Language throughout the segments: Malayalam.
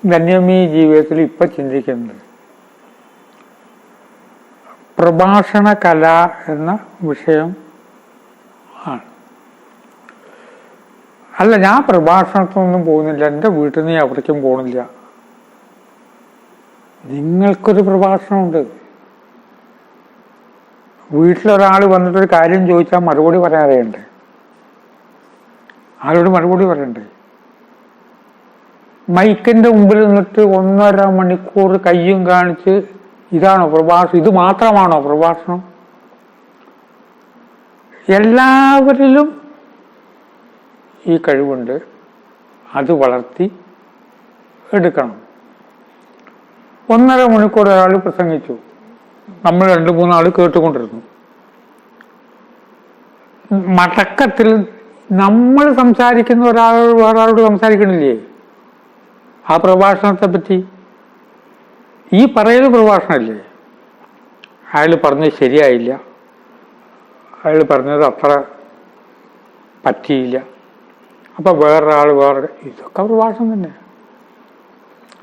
ധന്യമീ ജീവിതത്തിൽ ഇപ്പം ചിന്തിക്കുന്നത് പ്രഭാഷണ കല എന്ന വിഷയം ആണ്. അല്ല, ഞാൻ പ്രഭാഷണത്തിനൊന്നും പോകുന്നില്ല, എൻ്റെ വീട്ടിൽ നിന്ന് എവിടേക്കും പോകുന്നില്ല. നിങ്ങൾക്കൊരു പ്രഭാഷണമുണ്ട്. വീട്ടിലൊരാൾ വന്നിട്ടൊരു കാര്യം ചോദിച്ചാൽ മറുപടി പറയാതെയുണ്ട്. ആരോട് മറുപടി പറയണ്ടേ? മൈക്കിൻ്റെ മുമ്പിൽ നിന്നിട്ട് 1.5 മണിക്കൂർ കയ്യും കാണിച്ച് ഇതാണോ പ്രഭാഷണം? ഇത് മാത്രമാണോ പ്രഭാഷണം? എല്ലാവരിലും ഈ കഴിവുണ്ട്. അത് വളർത്തി എടുക്കണം. 1.5 മണിക്കൂർ ഒരാൾ പ്രസംഗിച്ചു, നമ്മൾ 2-3 ആൾ കേട്ടുകൊണ്ടിരുന്നു. മടക്കത്തിൽ നമ്മൾ സംസാരിക്കുന്ന വേറൊരാളോട് സംസാരിക്കണില്ലേ ആ പ്രഭാഷണത്തെ പറ്റി? ഈ പറയൽ പ്രഭാഷണമല്ലേ? അയാൾ പറഞ്ഞത് ശരിയായില്ല, അയാൾ പറഞ്ഞത് അത്ര പറ്റിയില്ല, അപ്പം വേറൊരാൾ ഇതൊക്കെ പ്രഭാഷണം തന്നെ.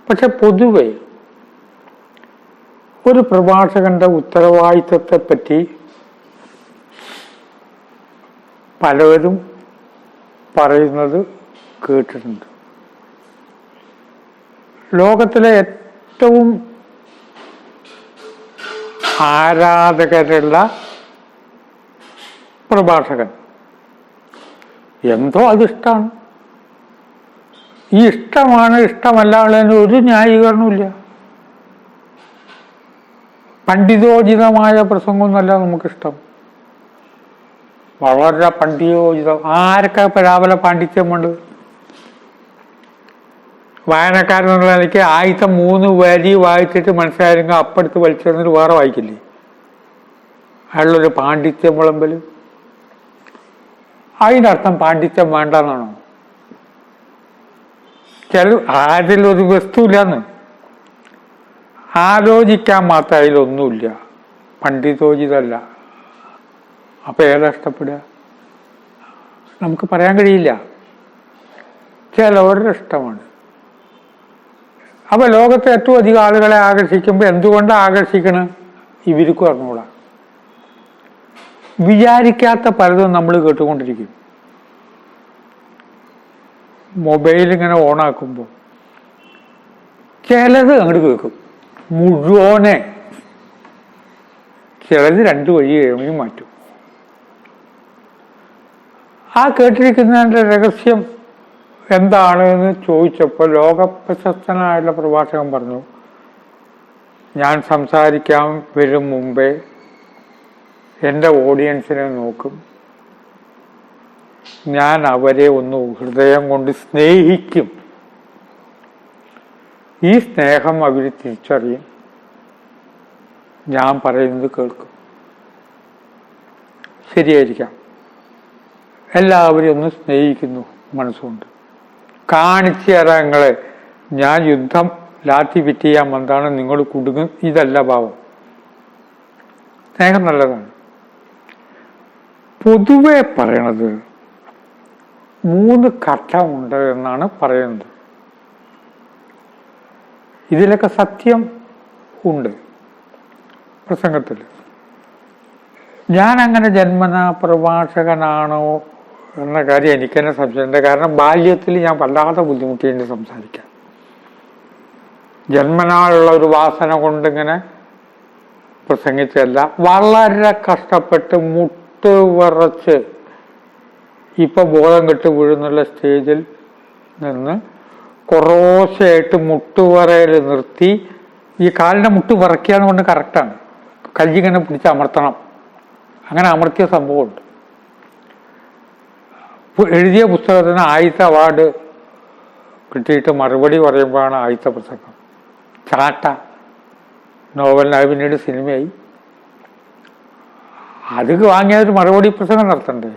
പക്ഷെ പൊതുവെ ഒരു പ്രഭാഷകന്റെ ഉത്തരവാദിത്വത്തെപ്പറ്റി പലരും പറയുന്നത് കേട്ടിട്ടുണ്ട്. ലോകത്തിലെ ഏറ്റവും ആരാധകരുള്ള പ്രഭാഷകൻ എന്തോ അതിഷ്ടമാണ്. ഈ ഇഷ്ടമാണ് ഇഷ്ടമല്ലാതെ ഒരു ന്യായീകരണമില്ല. പണ്ഡിതോചിതമായ പ്രസംഗമൊന്നുമല്ല നമുക്കിഷ്ടം. വളരെ പണ്ഡിതോചിതം. ആരൊക്കെ രാവിലെ പാണ്ഡിത്യമുണ്ട്? വായനക്കാരെന്നുള്ള നിലയ്ക്ക് ആദ്യത്തെ 3 വരി വായിച്ചിട്ട് മനസ്സിലായെങ്കിൽ അപ്പടുത്ത് വലിച്ചെറിഞ്ഞിട്ട് വേറെ വായിക്കില്ലേ? അയാളൊരു പാണ്ഡിത്യം വിളമ്പൽ. അതിനർത്ഥം പാണ്ഡിത്യം വേണ്ടെന്നാണോ? അതിലൊരു വസ്തുവില്ലെന്ന് ആലോചിക്കാൻ മാത്രം അതിലൊന്നുമില്ല. പണ്ഡിതോചിതല്ല. അപ്പൊ ഏതാ ഇഷ്ടപ്പെടുക? നമുക്ക് പറയാൻ കഴിയില്ല. ചിലവരുടെ ഇഷ്ടമാണ്. അപ്പൊ ലോകത്തെ ഏറ്റവും അധികം ആളുകളെ ആകർഷിക്കുമ്പോൾ എന്തുകൊണ്ടാണ് ആകർഷിക്കണം? ഇവർക്കും അറിഞ്ഞൂടാ. വിചാരിക്കാത്ത പലതും നമ്മൾ കേട്ടുകൊണ്ടിരിക്കും. മൊബൈൽ ഇങ്ങനെ ഓണാക്കുമ്പോൾ ചിലത് അങ്ങോട്ട് കേൾക്കും മുഴുവനെ, ചിലത് 2 വഴി കഴിയുമ്പോൾ മാറ്റും. ആ കേട്ടിരിക്കുന്നതിൻ്റെ രഹസ്യം എന്താണ് എന്ന് ചോദിച്ചപ്പോൾ ലോകപ്രശസ്തനായുള്ള പ്രഭാഷകൻ പറഞ്ഞു, ഞാൻ സംസാരിക്കാൻ വരും മുമ്പേ എൻ്റെ ഓഡിയൻസിനെ നോക്കും, ഞാൻ അവരെ ഒന്ന് ഹൃദയം കൊണ്ട് സ്നേഹിക്കും. ഈ സ്നേഹം അവർ തിരിച്ചറിയും, ഞാൻ പറയുന്നത് കേൾക്കും. ശരിയായിരിക്കാം, എല്ലാവരും ഒന്ന് സ്നേഹിക്കുന്നു മനസ്സുകൊണ്ട്. കാണിച്ചു തരാം നിങ്ങളെ, ഞാൻ യുദ്ധം ലാത്തി ഫിറ്റ് ചെയ്യാൻ വന്നാണ്, നിങ്ങൾ കുടുങ്ങും. ഇതല്ല ഭാവം. സ്നേഹം നല്ലതാണ്. പൊതുവെ പറയണത് 3 ഘട്ടമുണ്ട് എന്നാണ് പറയുന്നത്. ഇതിലൊക്കെ സത്യം ഉണ്ട് പ്രസംഗത്തിൽ. ഞാൻ അങ്ങനെ ജന്മനാ പ്രഭാഷകനാണോ എന്ന കാര്യം എനിക്ക് തന്നെ സംശയമുണ്ട്. കാരണം ബാല്യത്തിൽ ഞാൻ വല്ലാതെ ബുദ്ധിമുട്ടിയിട്ട് സംസാരിക്കാം. ജന്മനാളുള്ള ഒരു വാസന കൊണ്ടിങ്ങനെ പ്രസംഗിച്ചല്ല, വളരെ കഷ്ടപ്പെട്ട് മുട്ട് വിറച്ച് ഇപ്പൊ ബോധം കെട്ട് വീഴുന്നുള്ള സ്റ്റേജിൽ നിന്ന് കുറോശയായിട്ട് മുട്ടുവറയിൽ നിർത്തി, ഈ കാലിൻ്റെ മുട്ട് വിറയ്ക്കാന്ന് കൊണ്ട് കറക്റ്റാണ്, കല്ലിങ്ങനെ പിടിച്ച് അമർത്തണം. അങ്ങനെ അമർത്തിയ സംഭവമുണ്ട്. എഴുതിയ പുസ്തകത്തിന് ആദ്യത്തെ അവാർഡ് കിട്ടിയിട്ട് മറുപടി പറയുമ്പോഴാണ് ആദ്യത്തെ പ്രസംഗം. ചാട്ട നോവലിനായി പിന്നീട് സിനിമയായി. അത് വാങ്ങിയൊരു മറുപടി പ്രസംഗം നടത്തണ്ടേ?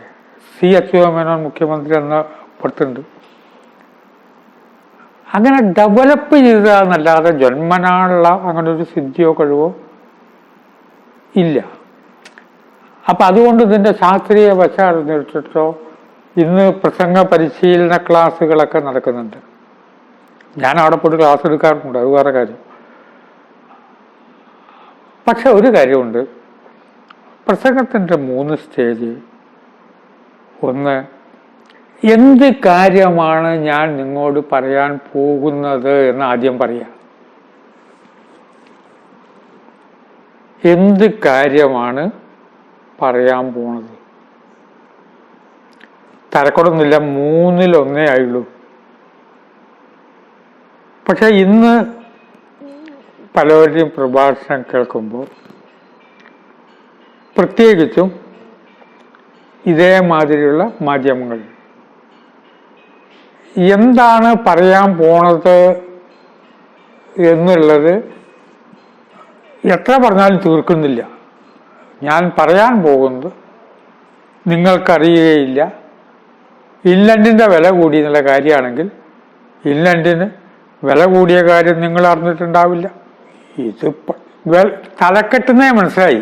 സി അച്യുതമേനോൻ മുഖ്യമന്ത്രി എന്ന പുറത്തുണ്ട്. അങ്ങനെ ഡെവലപ്പ് ചെയ്തതെന്നല്ലാതെ ജന്മനാളുള്ള അങ്ങനെ ഒരു സിദ്ധിയോ കഴിവോ ഇല്ല. അപ്പം അതുകൊണ്ട് ഇതിൻ്റെ ശാസ്ത്രീയ വശ അറിഞ്ഞിട്ടോ ഇന്ന് പ്രസംഗ പരിശീലന ക്ലാസ്സുകളൊക്കെ നടക്കുന്നുണ്ട്. ഞാൻ അവിടെ പോയിട്ട് ക്ലാസ് എടുക്കാറുണ്ട്, അത് വേറെ കാര്യം. പക്ഷെ ഒരു കാര്യമുണ്ട്, പ്രസംഗത്തിൻ്റെ 3 സ്റ്റേജ്. ഒന്ന്, എന്ത് കാര്യമാണ് ഞാൻ നിങ്ങളോട് പറയാൻ പോകുന്നത് എന്ന് ആദ്യം പറയാം. എന്ത് കാര്യമാണ് പറയാൻ പോണത്? തരക്കൊടൊന്നുമില്ല, 3-1 ആയുള്ളൂ. പക്ഷെ ഇന്ന് പലവരുടെയും പ്രഭാഷണം കേൾക്കുമ്പോൾ, പ്രത്യേകിച്ചും ഇതേമാതിരിയുള്ള മാധ്യമങ്ങൾ, എന്താണ് പറയാൻ പോണത് എന്നുള്ളത് എത്ര പറഞ്ഞാലും തീർക്കുന്നില്ല. ഞാൻ പറയാൻ പോകുന്നത് നിങ്ങൾക്കറിയുകയില്ല. ഇംഗ്ലണ്ടിൻ്റെ വില കൂടി എന്നുള്ള കാര്യമാണെങ്കിൽ ഇംഗ്ലണ്ടിന് വില കൂടിയ കാര്യം നിങ്ങൾ അറിഞ്ഞിട്ടുണ്ടാവില്ല. ഇത് തലക്കെട്ടുന്നേ മനസ്സിലായി.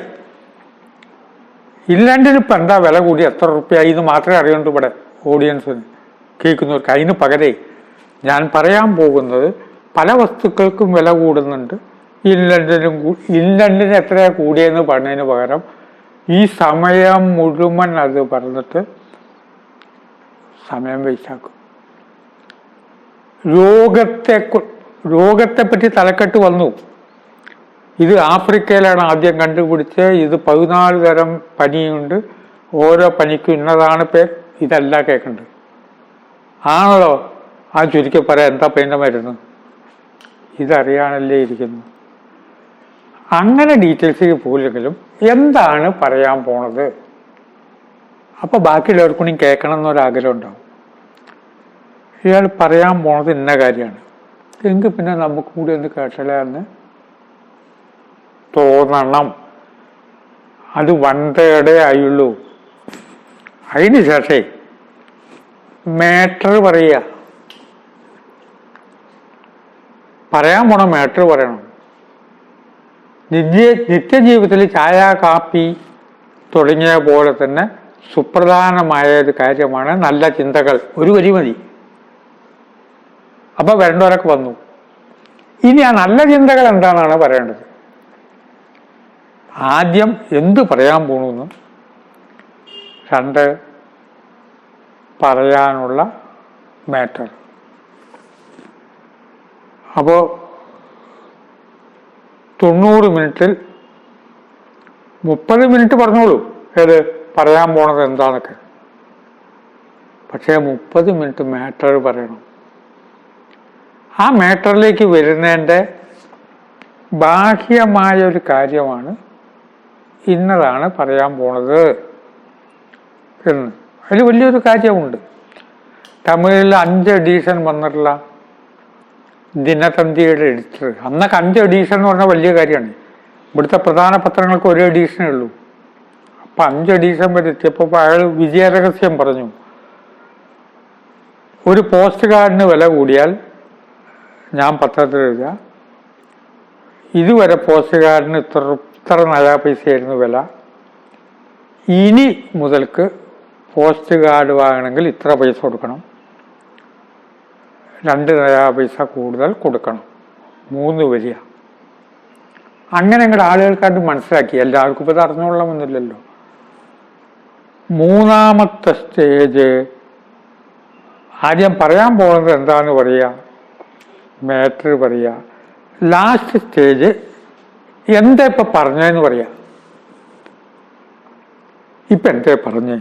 ഇംഗ്ലണ്ടിന് ഇപ്പം എന്താ വില കൂടി, എത്ര റുപ്യായി എന്ന് മാത്രമേ അറിയണ്ടു ഇവിടെ ഓഡിയൻസിന്, കേൾക്കുന്നവർക്ക്. അതിന് പകരേ ഞാൻ പറയാൻ പോകുന്നത് പല വസ്തുക്കൾക്കും വില കൂടുന്നുണ്ട്, ഇംഗ്ലണ്ടിന് എത്രയാ കൂടിയെന്ന് പറഞ്ഞതിന് പകരം ഈ സമയം മുഴുവൻ അത് പറഞ്ഞിട്ട് സമയം വേസ്റ്റാക്കും. രോഗത്തെപ്പറ്റി തലക്കെട്ട് വന്നു. ഇത് ആഫ്രിക്കയിലാണ് ആദ്യം കണ്ടുപിടിച്ച്. ഇത് 14 തരം പനിയുണ്ട്, ഓരോ പനിക്കും ഇന്നതാണ് പേര്. ഇതല്ല കേൾക്കണ്ട് ആണല്ലോ. ആ ചുരുക്കി പറയാം, എന്താ പെയിൻ്റെ മരുന്ന്, ഇതറിയാനല്ലേ ഇരിക്കുന്നു. അങ്ങനെ ഡീറ്റെയിൽസ് പോലെങ്കിലും എന്താണ് പറയാൻ പോണത്, അപ്പോൾ ബാക്കിയുള്ളവർക്കും കേൾക്കണം എന്നൊരാഗ്രഹം ഉണ്ടാവും. ഇയാൾ പറയാൻ പോണത് ഇന്ന കാര്യമാണ് എങ്കിൽ പിന്നെ നമുക്ക് കൂടി ഒന്ന് കേട്ടലാന്ന് തോന്നണം. അത് 1/3 ആയുള്ളൂ. അതിന് ശേഷേ മാറ്റർ പറയുക. പറയാൻ പോണ മാറ്റർ പറയണം. നിത്യജീവിതത്തിൽ ചായ, കാപ്പി തുടങ്ങിയ പോലെ തന്നെ സുപ്രധാനമായ ഒരു കാര്യമാണ് നല്ല ചിന്തകൾ. ഒരു വരി മതി. അപ്പൊ വരേണ്ടവരൊക്കെ വന്നു. ഇനി ആ നല്ല ചിന്തകൾ എന്താണെന്നാണ് പറയേണ്ടത്. ആദ്യം എന്ത് പറയാൻ പോണെന്നും, 2 പറയാനുള്ള മാറ്റർ. അപ്പോൾ 90 മിനിറ്റിൽ 30 മിനിറ്റ് പറഞ്ഞോളൂ ഏത് പറയാൻ പോണത് എന്താന്നൊക്കെ. പക്ഷേ 30 മിനിറ്റ് മാറ്റർ പറയണം. ആ മാറ്ററിലേക്ക് വരുന്നതിൻ്റെ ബാഹ്യമായ ഒരു കാര്യമാണ് ഇന്നതാണ് പറയാൻ പോണത് എന്ന്. അതിൽ വലിയൊരു കാര്യമുണ്ട്. തമിഴിൽ 5 എഡീഷൻ വന്നിട്ടുള്ള ദിനതന്തിയുടെ എഡിറ്റർ, അന്നൊക്കെ 5 എഡീഷൻ എന്ന് പറഞ്ഞാൽ വലിയ കാര്യമാണ്. ഇവിടുത്തെ പ്രധാന പത്രങ്ങൾക്ക് 1 എഡീഷനേ ഉള്ളൂ. അപ്പം 5 എഡീഷൻ വരെ എത്തിയപ്പോൾ അയാൾ വിജയരഹസ്യം പറഞ്ഞു. ഒരു പോസ്റ്റ് കാർഡിന് വില കൂടിയാൽ ഞാൻ പത്രത്തിൽ എഴുതുക, ഇതുവരെ പോസ്റ്റ് കാർഡിന് ഇത്ര നയാ പൈസയായിരുന്നു വില, ഇനി മുതൽക്ക് പോസ്റ്റ് കാർഡ് വാങ്ങണമെങ്കിൽ ഇത്ര പൈസ കൊടുക്കണം, 2 നയാ പൈസ കൂടുതൽ കൊടുക്കണം, 3 വരിക. അങ്ങനെ അങ്ങോട്ട് ആളുകൾക്കാണ്ട് മനസ്സിലാക്കി. എല്ലാവർക്കും ഇപ്പോൾ ഇത് അറിഞ്ഞുകൊള്ളണമെന്നില്ലല്ലോ. 3ാമത്തെ സ്റ്റേജ്, ആദ്യം പറയാൻ പോകുന്നത് എന്താന്ന് പറയുക, മാറ്റർ പറയുക. ലാസ്റ്റ് സ്റ്റേജ് എന്താ ഇപ്പം പറഞ്ഞതെന്ന് പറയാം. ഇപ്പം എന്താ പറഞ്ഞേ?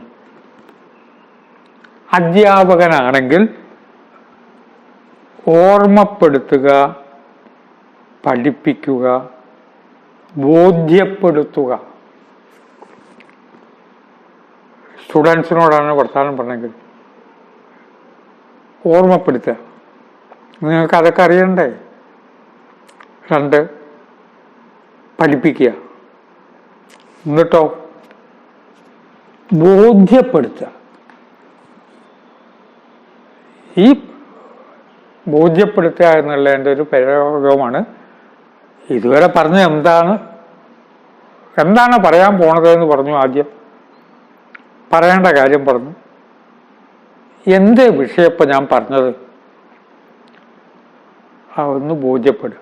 അധ്യാപകനാണെങ്കിൽ ഓർമ്മപ്പെടുത്തുക, പഠിപ്പിക്കുക, ബോധ്യപ്പെടുത്തുക. സ്റ്റുഡൻസിനോടാണ് വർത്തമാനം പറഞ്ഞെങ്കിൽ ഓർമ്മപ്പെടുത്തുക. നിങ്ങൾക്ക് അതൊക്കെ അറിയണ്ടേ? 2 പഠിപ്പിക്കുക. എന്നിട്ടോ ബോധ്യപ്പെടുത്തുക. ഈ ബോധ്യപ്പെടുത്തുക എന്നുള്ളതിൻ്റെ ഒരു പ്രയോഗമാണ്. ഇതുവരെ പറഞ്ഞ എന്താണ് പറയാൻ പോണതെന്ന് പറഞ്ഞു. ആദ്യം പറയേണ്ട കാര്യം പറഞ്ഞു. എന്ത് വിഷയം ഇപ്പം ഞാൻ പറഞ്ഞത്? ഒന്ന് ബോധ്യപ്പെടുക.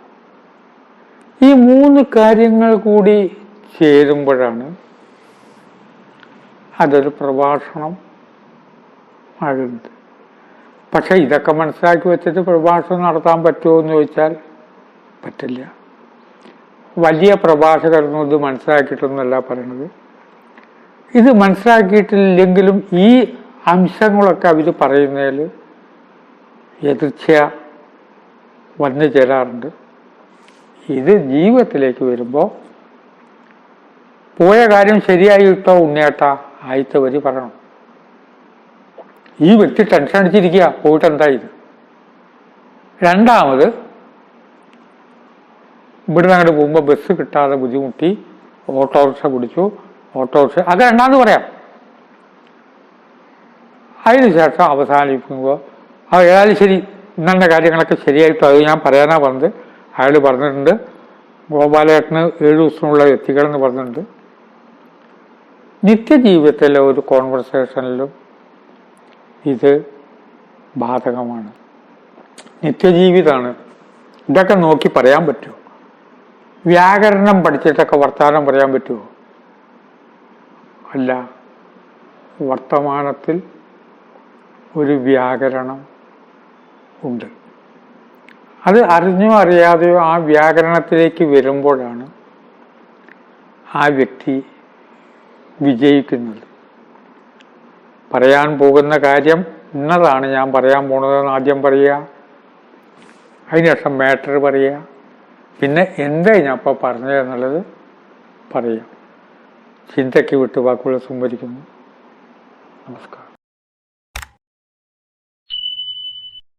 ഈ 3 കാര്യങ്ങൾ കൂടി ചേരുമ്പോഴാണ് അതൊരു പ്രഭാഷണം ആകുന്നത്. പക്ഷെ ഇതൊക്കെ മനസ്സിലാക്കി വെച്ചിട്ട് പ്രഭാഷണം നടത്താൻ പറ്റുമോ എന്ന് ചോദിച്ചാൽ പറ്റില്ല. വലിയ പ്രഭാഷകരൊന്നും ഇത് മനസ്സിലാക്കിയിട്ടൊന്നുമല്ല പറയണത്. ഇത് മനസ്സിലാക്കിയിട്ടില്ലെങ്കിലും ഈ അംശങ്ങളൊക്കെ അവർ പറയുന്നതിൽ എതിർച്ച വന്നു ചേരാറുണ്ട്. ഇത് ജീവിതത്തിലേക്ക് വരുമ്പോൾ പോയ കാര്യം ശരിയായിട്ടോ ഉണ്ണിയേട്ടാ ആദ്യത്തെ വരി പറയണം. ഈ വ്യക്തി ടെൻഷൻ അടിച്ചിരിക്കുക, പോയിട്ട് എന്തായത്. രണ്ടാമത് ഇവിടുന്ന് അങ്ങോട്ട് പോകുമ്പോൾ ബസ് കിട്ടാതെ ബുദ്ധിമുട്ടി, ഓട്ടോറിക്ഷ പിടിച്ചു, ഓട്ടോറിക്ഷ അത് രണ്ടാമത് പറയാം. അതിനുശേഷം അവസാനിപ്പിക്കുമ്പോൾ ഏതായാലും ശരി, ഇന്നെ കാര്യങ്ങളൊക്കെ ശരിയായിട്ടോ, അത് ഞാൻ പറയാനാ പറഞ്ഞത്. അയാൾ പറഞ്ഞിട്ടുണ്ട് ഗോപാലേട്ടന് 7 ദിവസത്തിനുള്ള എത്തിക്കണമെന്ന് പറഞ്ഞിട്ടുണ്ട്. നിത്യജീവിതത്തിലെ ഒരു കോൺവെർസേഷനിലും ഇത് ബാധകമാണ്. നിത്യജീവിതമാണ്. ഇതൊക്കെ നോക്കി പറയാൻ പറ്റുമോ? വ്യാകരണം പഠിച്ചിട്ടൊക്കെ വർത്തമാനം പറയാൻ പറ്റുമോ? അല്ല. വർത്തമാനത്തിൽ ഒരു വ്യാകരണം ഉണ്ട്. അത് അറിഞ്ഞോ അറിയാതെയോ ആ വ്യാകരണത്തിലേക്ക് വരുമ്പോഴാണ് ആ വ്യക്തി വിജയിക്കുന്നത്. പറയാൻ പോകുന്ന കാര്യം ഇന്നതാണ് ഞാൻ പറയാൻ പോകുന്നതെന്ന് ആദ്യം പറയുക, അതിനുശേഷം മാറ്റർ പറയുക, പിന്നെ എന്താ ഞാൻ ഇപ്പോൾ പറഞ്ഞതെന്നുള്ളത് പറയുക. ചിന്തയ്ക്ക് വിട്ട് വാക്കുകൾ സംവരിക്കുന്നു. നമസ്കാരം.